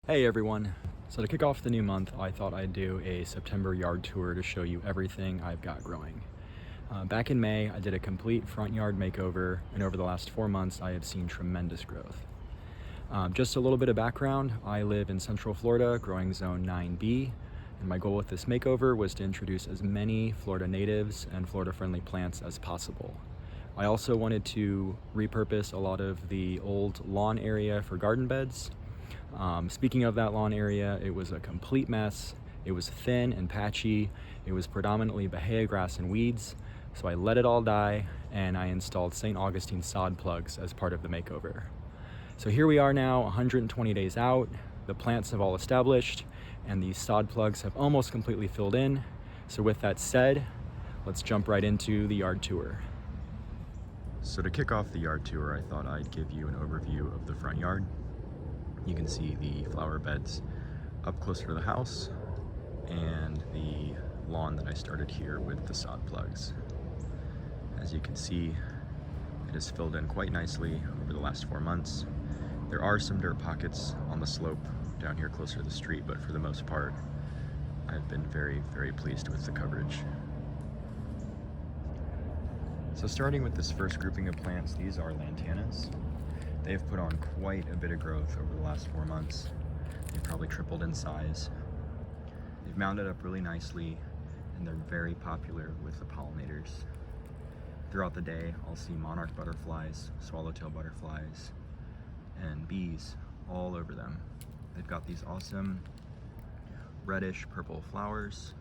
Hey everyone! So to kick off the new month, I thought I'd do a September yard tour to show you everything I've got growing. Back in May, I did a complete front yard makeover, and over the last 4 months, I have seen tremendous growth. Just a little bit of background, I live in Central Florida, growing zone 9B, and my goal with this makeover was to introduce as many Florida natives and Florida-friendly plants as possible. I also wanted to repurpose a lot of the old lawn area for garden beds. Speaking of that lawn area, it was a complete mess. It was thin and patchy. It was predominantly Bahia grass and weeds. So I let it all die and I installed St. Augustine sod plugs as part of the makeover. So here we are now, 120 days out. The plants have all established and these sod plugs have almost completely filled in. So with that said, let's jump right into the yard tour. So to kick off the yard tour, I thought I'd give you an overview of the front yard. You can see the flower beds up closer to the house and the lawn that I started here with the sod plugs. As you can see, it has filled in quite nicely over the last 4 months. There are some dirt pockets on the slope down here closer to the street, but for the most part, I've been very, very pleased with the coverage. So starting with this first grouping of plants, these are lantanas. They've put on quite a bit of growth over the last 4 months. They've probably tripled in size. They've mounted up really nicely, and they're very popular with the pollinators. Throughout the day, I'll see monarch butterflies, swallowtail butterflies, and bees all over them. They've got these awesome reddish purple flowers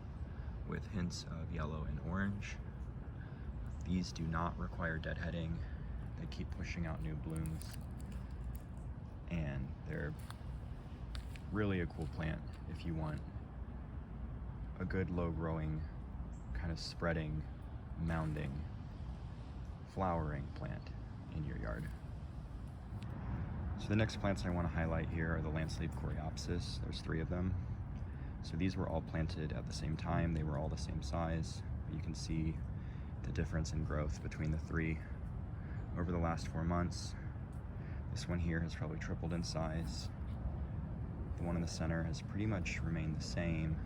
with hints of yellow and orange. These do not require deadheading. They keep pushing out new blooms, and they're really a cool plant if you want a good low growing, kind of spreading, mounding, flowering plant in your yard. So the next plants I want to highlight here are the landscape coreopsis. There's 3 of them. So these were all planted at the same time. They were all the same size. You can see the difference in growth between the 3 over the last 4 months. This one here has probably tripled in size. The one in the center has pretty much remained the same,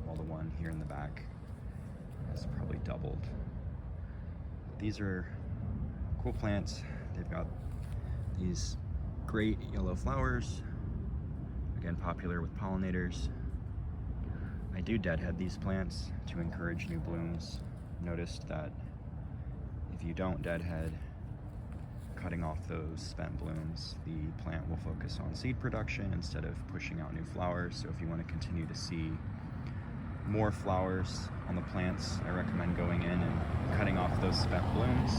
while the one here in the back has probably doubled. These are cool plants. They've got these great yellow flowers, again popular with pollinators. I do deadhead these plants to encourage new blooms. Noticed that if you don't deadhead, cutting off those spent blooms, the plant will focus on seed production instead of pushing out new flowers. So if you want to continue to see more flowers on the plants, I recommend going in and cutting off those spent blooms.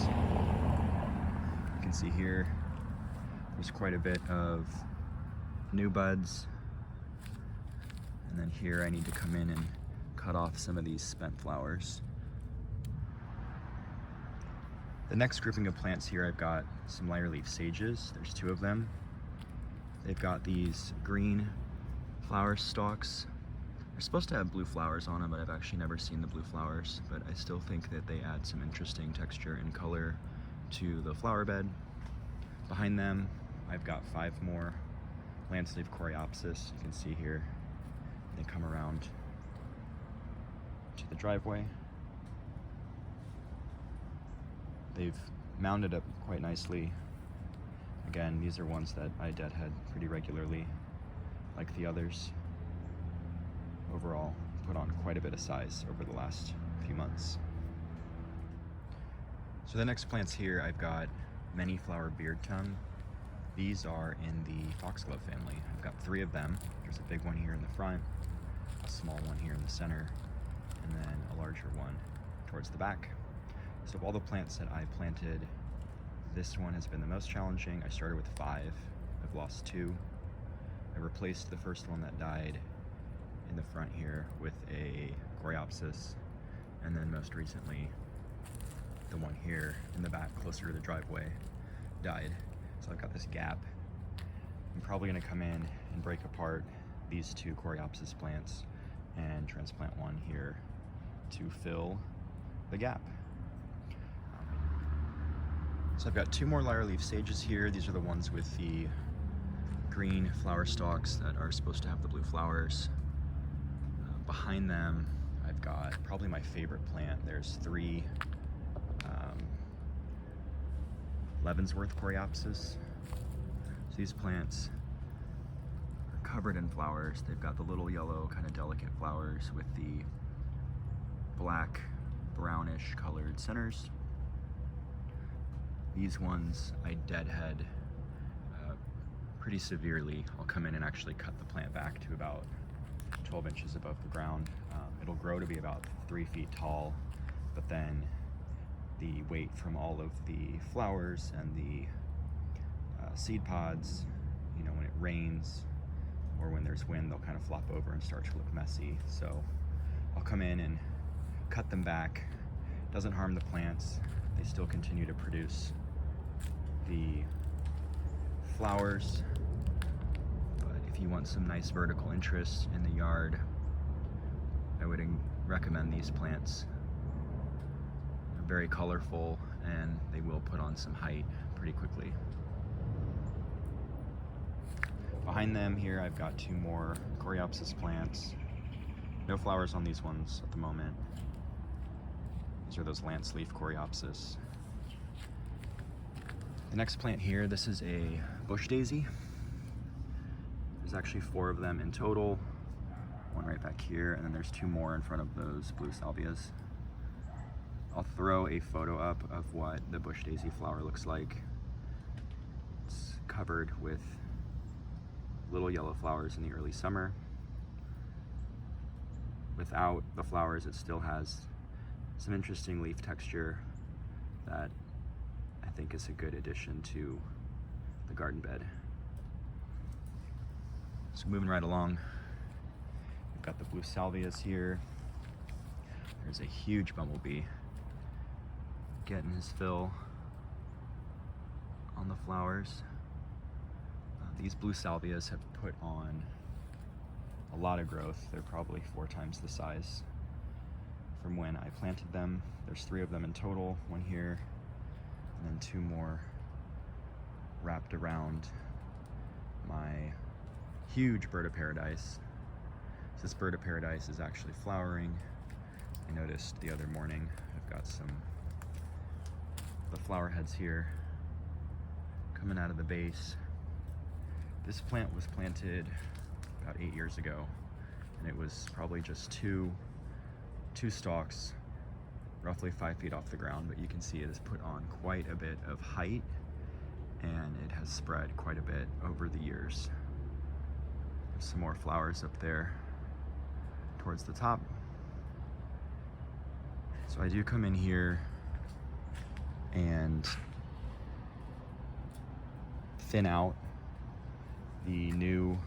You can see here, there's quite a bit of new buds. And then here I need to come in and cut off some of these spent flowers. The next grouping of plants here, I've got some lighter leaf sages. There's 2 of them. They've got these green flower stalks. They're supposed to have blue flowers on them, but I've actually never seen the blue flowers. But I still think that they add some interesting texture and color to the flower bed. Behind them, I've got 5 more landscape coreopsis. You can see here, they come around to the driveway. They've mounded up quite nicely. Again, these are ones that I deadhead pretty regularly, like the others. Overall, put on quite a bit of size over the last few months. So the next plants here, I've got many flower beard tongue. These are in the foxglove family. I've got 3 of them. There's a big one here in the front, a small one here in the center, and then a larger one towards the back. So of all the plants that I planted, this one has been the most challenging. I started with 5, I've lost 2. I replaced the first one that died in the front here with a coreopsis, and then most recently, the one here in the back closer to the driveway died. So I've got this gap. I'm probably gonna come in and break apart these 2 coreopsis plants and transplant one here to fill the gap. So I've got 2 more lyre leaf sages here. These are the ones with the green flower stalks that are supposed to have the blue flowers. Behind them, I've got probably my favorite plant. There's 3 Leavenworth coreopsis. So these plants are covered in flowers. They've got the little yellow, kind of delicate flowers with the black, brownish colored centers. These ones I deadhead pretty severely. I'll come in and actually cut the plant back to about 12 inches above the ground. It'll grow to be about 3 feet tall, but then the weight from all of the flowers and the seed pods, you know, when it rains or when there's wind, they'll kind of flop over and start to look messy. So I'll come in and cut them back. Doesn't harm the plants. They still continue to produce the flowers. But if you want some nice vertical interest in the yard, I would recommend these plants. They're very colorful and they will put on some height pretty quickly. Behind them here, I've got 2 more coreopsis plants. No flowers on these ones at the moment. These are those lance leaf coreopsis. The next plant here, this is a bush daisy. There's actually 4 of them in total. 1 right back here, and then there's 2 more in front of those blue salvias. I'll throw a photo up of what the bush daisy flower looks like. It's covered with little yellow flowers in the early summer. Without the flowers, it still has some interesting leaf texture that I think is a good addition to the garden bed. So moving right along, we've got the blue salvias here. There's a huge bumblebee getting his fill on the flowers. These blue salvias have put on a lot of growth. They're probably 4 times the size from when I planted them. There's 3 of them in total, 1 here, and then 2 more wrapped around my huge bird of paradise. So this bird of paradise is actually flowering. I noticed the other morning I've got the flower heads here coming out of the base. This plant was planted about 8 years ago, and it was probably just two stalks, roughly 5 feet off the ground, but you can see it has put on quite a bit of height, and it has spread quite a bit over the years. There's some more flowers up there towards the top. So I do come in here and thin out the new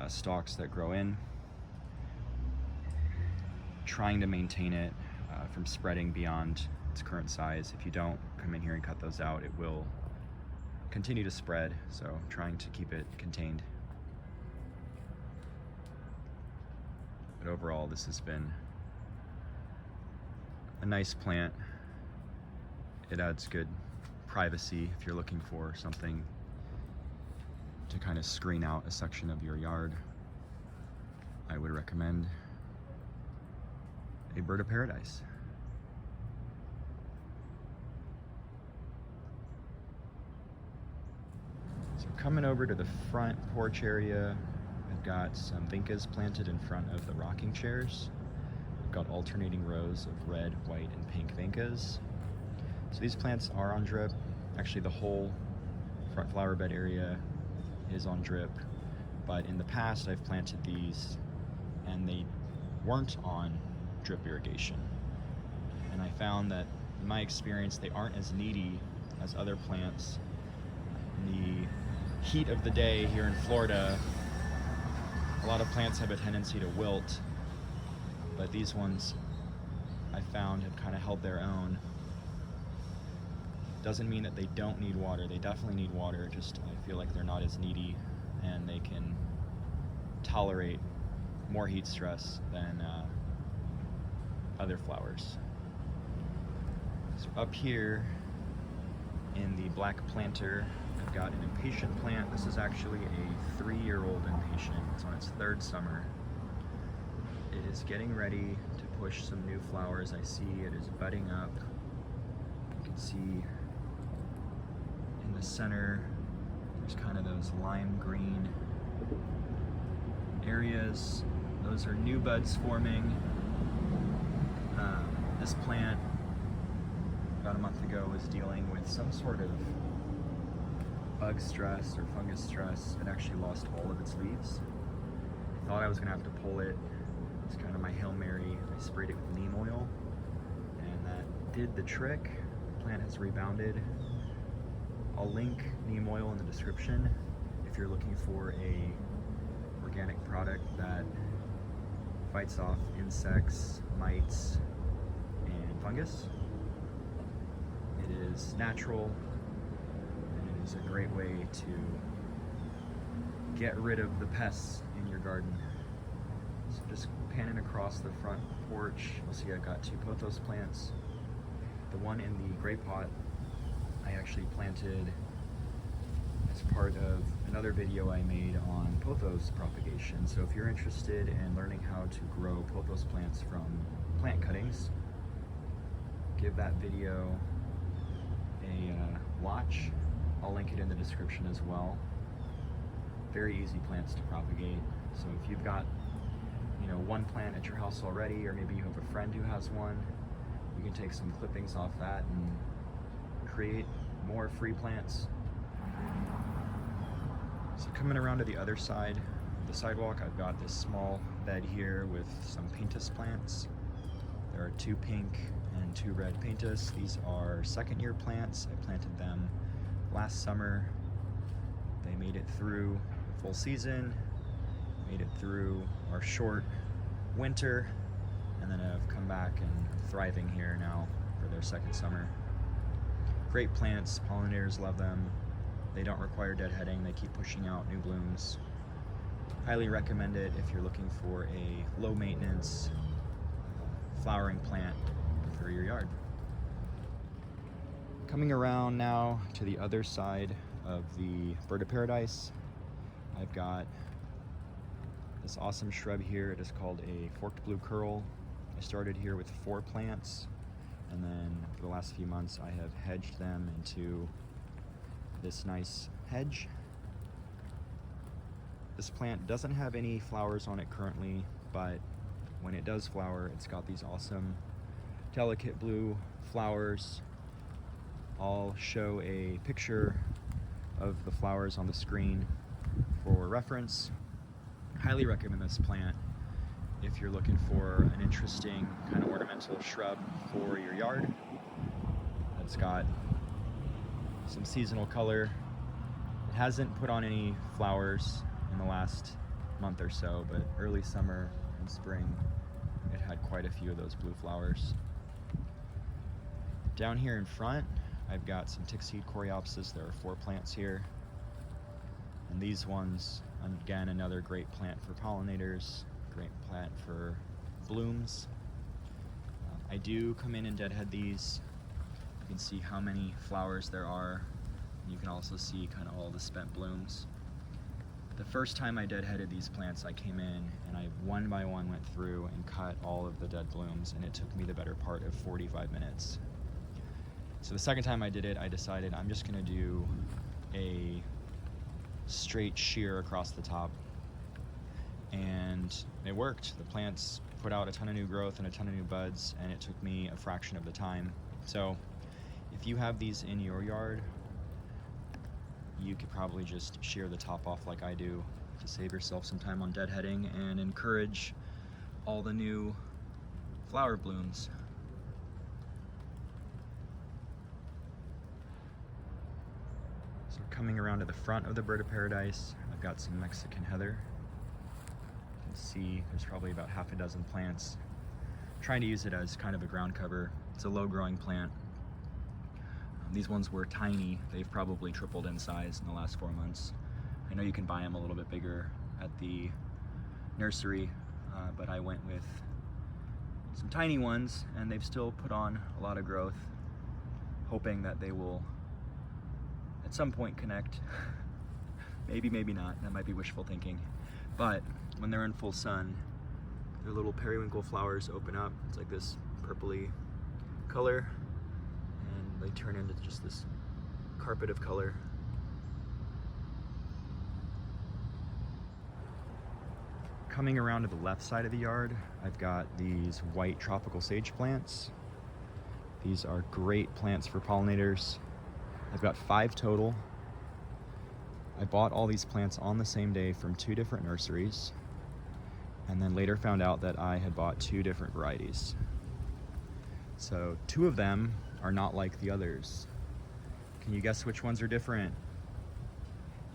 stalks that grow in, trying to maintain it from spreading beyond its current size. If you don't come in here and cut those out, it will continue to spread, so trying to keep it contained. But overall, this has been a nice plant. It adds good privacy if you're looking for something to kind of screen out a section of your yard. I would recommend a bird of paradise. So coming over to the front porch area, I've got some vincas planted in front of the rocking chairs. I've got alternating rows of red, white, and pink vincas. So these plants are on drip. Actually, the whole front flower bed area is on drip, but in the past I've planted these and they weren't on drip irrigation. And I found that in my experience, they aren't as needy as other plants. In the heat of the day here in Florida, a lot of plants have a tendency to wilt, but these ones I found have kind of held their own. Doesn't mean that they don't need water. They definitely need water, just I feel like they're not as needy and they can tolerate more heat stress than other flowers. So up here in the black planter, I've got an impatient plant. This is actually a 3-year-old impatient. It's on its 3rd summer. It is getting ready to push some new flowers. I see it is budding up. You can see in the center, there's kind of those lime green areas. Those are new buds forming. This plant, about a month ago, was dealing with some sort of bug stress or fungus stress. It actually lost all of its leaves. I thought I was gonna have to pull it. It's kind of my Hail Mary. I sprayed it with neem oil, and that did the trick. The plant has rebounded. I'll link neem oil in the description if you're looking for a organic product that fights off insects, mites, and fungus. It is natural, and it is a great way to get rid of the pests in your garden. So just panning across the front porch, you'll see I've got 2 pothos plants. The one in the gray pot I actually planted as part of another video I made on pothos propagation. So if you're interested in learning how to grow pothos plants from plant cuttings, give that video a watch. I'll link it in the description as well. Very easy plants to propagate. So if you've got, one plant at your house already, or maybe you have a friend who has one, you can take some clippings off that and create more free plants. So coming around to the other side of the sidewalk, I've got this small bed here with some Pintus plants. There are 2 pink and 2 red Pintus. These are 2nd-year plants. I planted them last summer. They made it through the full season, made it through our short winter, and then have come back and thriving here now for their 2nd summer. Great plants, pollinators love them. They don't require deadheading, they keep pushing out new blooms. Highly recommend it if you're looking for a low maintenance flowering plant for your yard. Coming around now to the other side of the bird of paradise, I've got this awesome shrub here. It is called a forked blue curl. I started here with 4 plants, and then for the last few months I have hedged them into this nice hedge. This plant doesn't have any flowers on it currently, but when it does flower, it's got these awesome delicate blue flowers. I'll show a picture of the flowers on the screen for reference. Highly recommend this plant if you're looking for an interesting kind of ornamental shrub for your yard. It's got some seasonal color. It hasn't put on any flowers in the last month or so, but early summer and spring it had quite a few of those blue flowers. Down here in front, I've got some tickseed coreopsis. There are 4 plants here, and these ones, again, another great plant for pollinators, great plant for blooms. I do come in and deadhead these. You can see how many flowers there are. You can also see kind of all the spent blooms. The first time I deadheaded these plants, I came in and I one by one went through and cut all of the dead blooms, and it took me the better part of 45 minutes. So the second time I did it, I decided I'm just gonna do a straight shear across the top, and it worked. The plants put out a ton of new growth and a ton of new buds, and it took me a fraction of the time. So if you have these in your yard, you could probably just shear the top off like I do to save yourself some time on deadheading and encourage all the new flower blooms. So coming around to the front of the bird of paradise, I've got some Mexican heather. You can see there's probably about half a dozen plants. I'm trying to use it as kind of a ground cover. It's a low growing plant. These ones were tiny. They've probably tripled in size in the last 4 months. I know you can buy them a little bit bigger at the nursery, but I went with some tiny ones, and they've still put on a lot of growth, hoping that they will at some point connect. Maybe, maybe not. That might be wishful thinking. But when they're in full sun, their little periwinkle flowers open up. It's like this purpley color, and they turn into just this carpet of color. Coming around to the left side of the yard, I've got these white tropical sage plants. These are great plants for pollinators. I've got 5 total. I bought all these plants on the same day from 2 different nurseries, and then later found out that I had bought 2 different varieties. So 2 of them are not like the others. Can you guess which ones are different?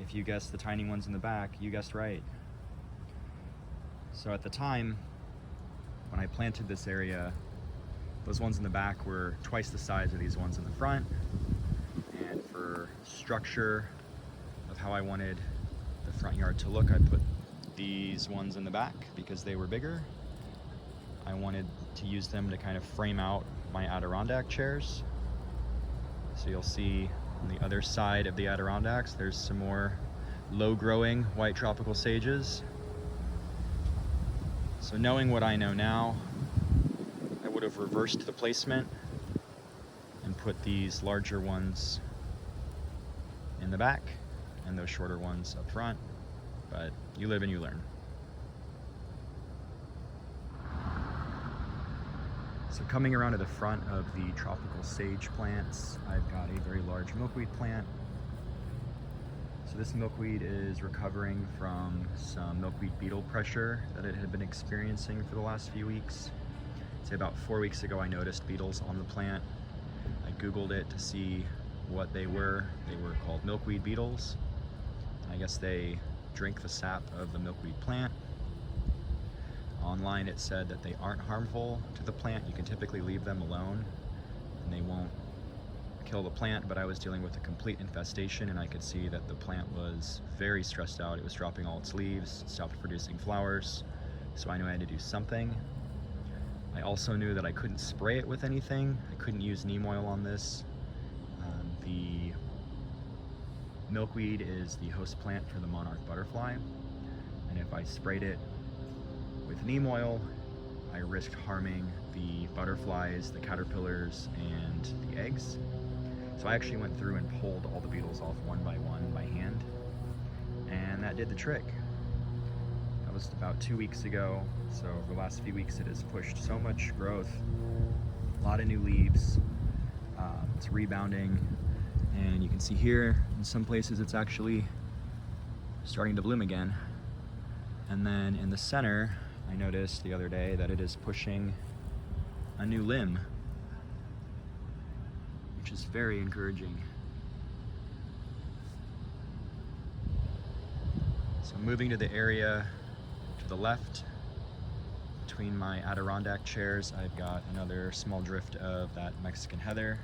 If you guessed the tiny ones in the back, you guessed right. So at the time, when I planted this area, those ones in the back were twice the size of these ones in the front. And for structure of how I wanted the front yard to look, I put these ones in the back because they were bigger. I wanted to use them to kind of frame out my Adirondack chairs. So you'll see on the other side of the Adirondacks, there's some more low-growing white tropical sages. So knowing what I know now, I would have reversed the placement and put these larger ones in the back and those shorter ones up front, but you live and you learn. So coming around to the front of the tropical sage plants, I've got a very large milkweed plant. So this milkweed is recovering from some milkweed beetle pressure that it had been experiencing for the last few weeks. Say about 4 weeks ago, I noticed beetles on the plant. I Googled it to see what they were. They were called milkweed beetles. I guess they drink the sap of the milkweed plant. Online it said that they aren't harmful to the plant. You can typically leave them alone and they won't kill the plant, but I was dealing with a complete infestation and I could see that the plant was very stressed out. It was dropping all its leaves, stopped producing flowers, so I knew I had to do something. I also knew that I couldn't spray it with anything. I couldn't use neem oil on this. The milkweed is the host plant for the monarch butterfly, and if I sprayed it with neem oil, I risked harming the butterflies, the caterpillars, and the eggs. So I actually went through and pulled all the beetles off one by hand, and that did the trick. That was about 2 weeks ago, so over the last few weeks it has pushed so much growth, a lot of new leaves. It's rebounding, and you can see here in some places it's actually starting to bloom again. And then in the center, I noticed the other day that it is pushing a new limb, which is very encouraging. So moving to the area to the left, between my Adirondack chairs, I've got another small drift of that Mexican heather.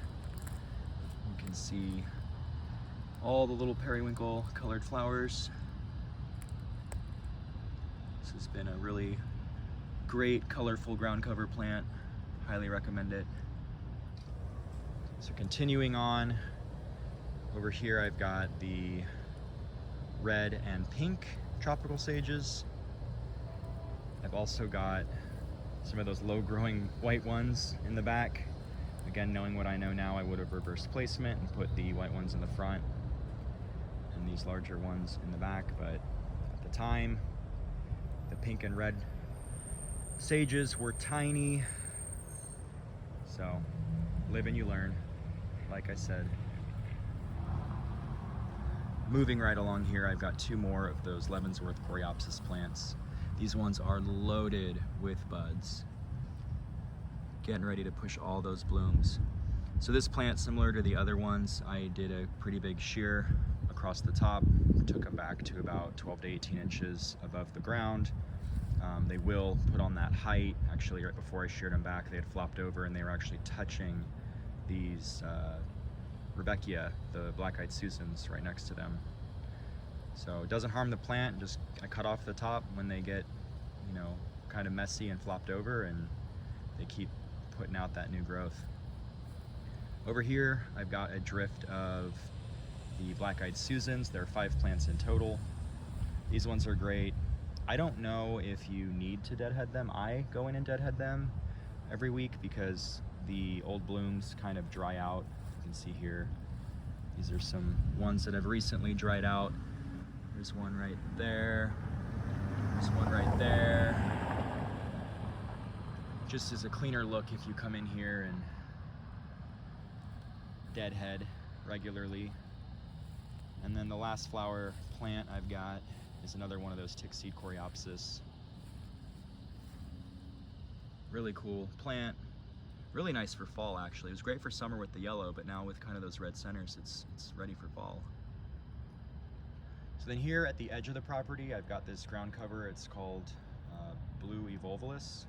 You can see all the little periwinkle colored flowers. This has been a really great colorful ground cover plant. Highly recommend it. So continuing on, over here I've got the red and pink tropical sages. I've also got some of those low growing white ones in the back. Again, knowing what I know now, I would have reversed placement and put the white ones in the front and these larger ones in the back, but at the time, the pink and red sages were tiny. So live and you learn, like I said. Moving right along here, I've got 2 more of those Leavenworth coreopsis plants. These ones are loaded with buds, getting ready to push all those blooms. So this plant, similar to the other ones, I did a pretty big shear across the top, took them back to about 12 to 18 inches above the ground. They will put on that height. Actually, right before I sheared them back, they had flopped over and they were actually touching these Rebecca, the black-eyed Susans, right next to them. So it doesn't harm the plant, just I cut off the top when they get, kind of messy and flopped over, and they keep putting out that new growth. Over here, I've got a drift of the Black-Eyed Susans. There are 5 plants in total. These ones are great. I don't know if you need to deadhead them. I go in and deadhead them every week because the old blooms kind of dry out. You can see here, these are some ones that have recently dried out. There's one right there. There's one right there. Just as a cleaner look if you come in here and deadhead regularly. And then the last flower plant I've got is another one of those tick seed coreopsis. Really cool plant. Really nice for fall, actually. It was great for summer with the yellow, but now with kind of those red centers, it's ready for fall. So then here at the edge of the property, I've got this ground cover. It's called Blue Evolvulus.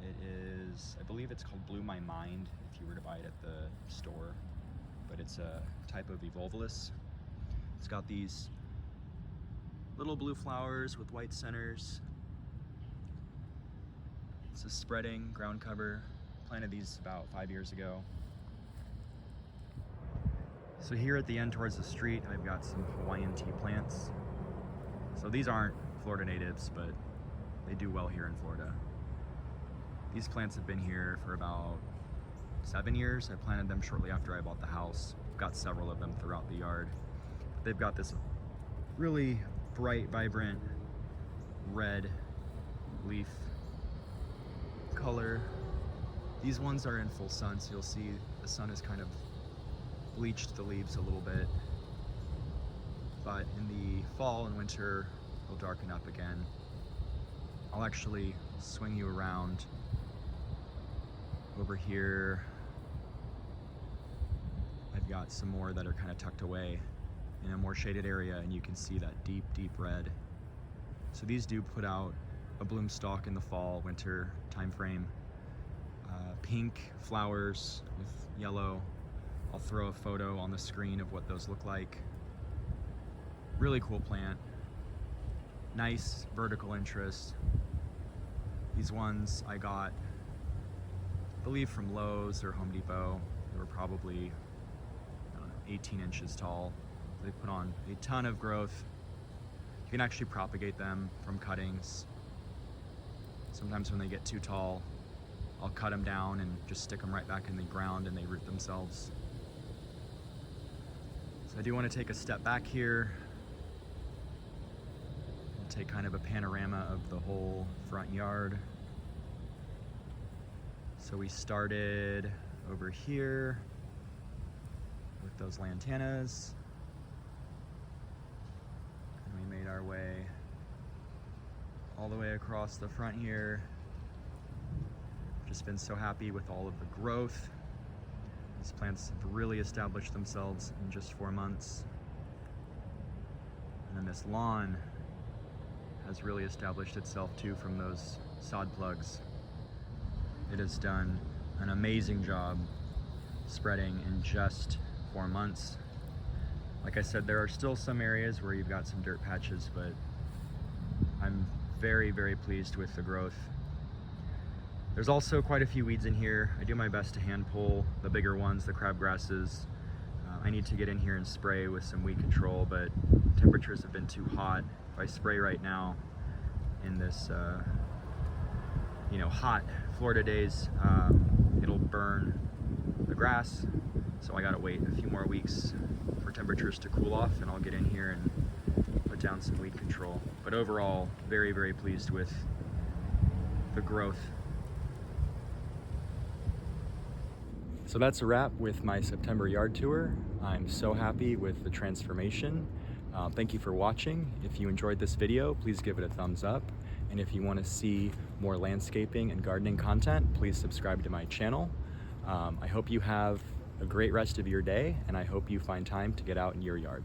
It is, I believe it's called Blue My Mind if you were to buy it at the store, but it's a type of Evolvulus. It's got these little blue flowers with white centers. It's a spreading ground cover. Planted these about 5 years ago. So here at the end towards the street, I've got some Hawaiian tea plants. So these aren't Florida natives, but they do well here in Florida. These plants have been here for about 7 years. I planted them shortly after I bought the house. I've got several of them throughout the yard. They've got this really bright, vibrant red leaf color. These ones are in full sun, so you'll see the sun has kind of bleached the leaves a little bit. But in the fall and winter, they'll darken up again. I'll actually swing you around over here. I've got some more that are kind of tucked away in a more shaded area, and you can see that deep, deep red. So these do put out a bloom stalk in the fall, winter time frame. Pink flowers with yellow. I'll throw a photo on the screen of what those look like. Really cool plant. Nice vertical interest. These ones I got, I believe, from Lowe's or Home Depot. They were probably, I don't know, 18 inches tall. They put on a ton of growth. You can actually propagate them from cuttings. Sometimes when they get too tall, I'll cut them down and just stick them right back in the ground and they root themselves. So I do want to take a step back here and take kind of a panorama of the whole front yard. So we started over here with those lantanas, and we made our way all the way across the front here. Just been so happy with all of the growth. These plants have really established themselves in just 4 months. And then this lawn has really established itself too from those sod plugs. It has done an amazing job spreading in just 4 months. Like I said, there are still some areas where you've got some dirt patches, but I'm very, very pleased with the growth. There's also quite a few weeds in here. I do my best to hand pull the bigger ones, the crabgrasses. I need to get in here and spray with some weed control, but temperatures have been too hot. If I spray right now in this hot Florida days, it'll burn the grass. So I gotta wait a few more weeks for temperatures to cool off, and I'll get in here and put down some weed control. But overall, very, very pleased with the growth. So that's a wrap with my September yard tour. I'm so happy with the transformation. Thank you for watching. If you enjoyed this video, please give it a thumbs up. And if you want to see more landscaping and gardening content, please subscribe to my channel. I hope you have a great rest of your day, and I hope you find time to get out in your yard.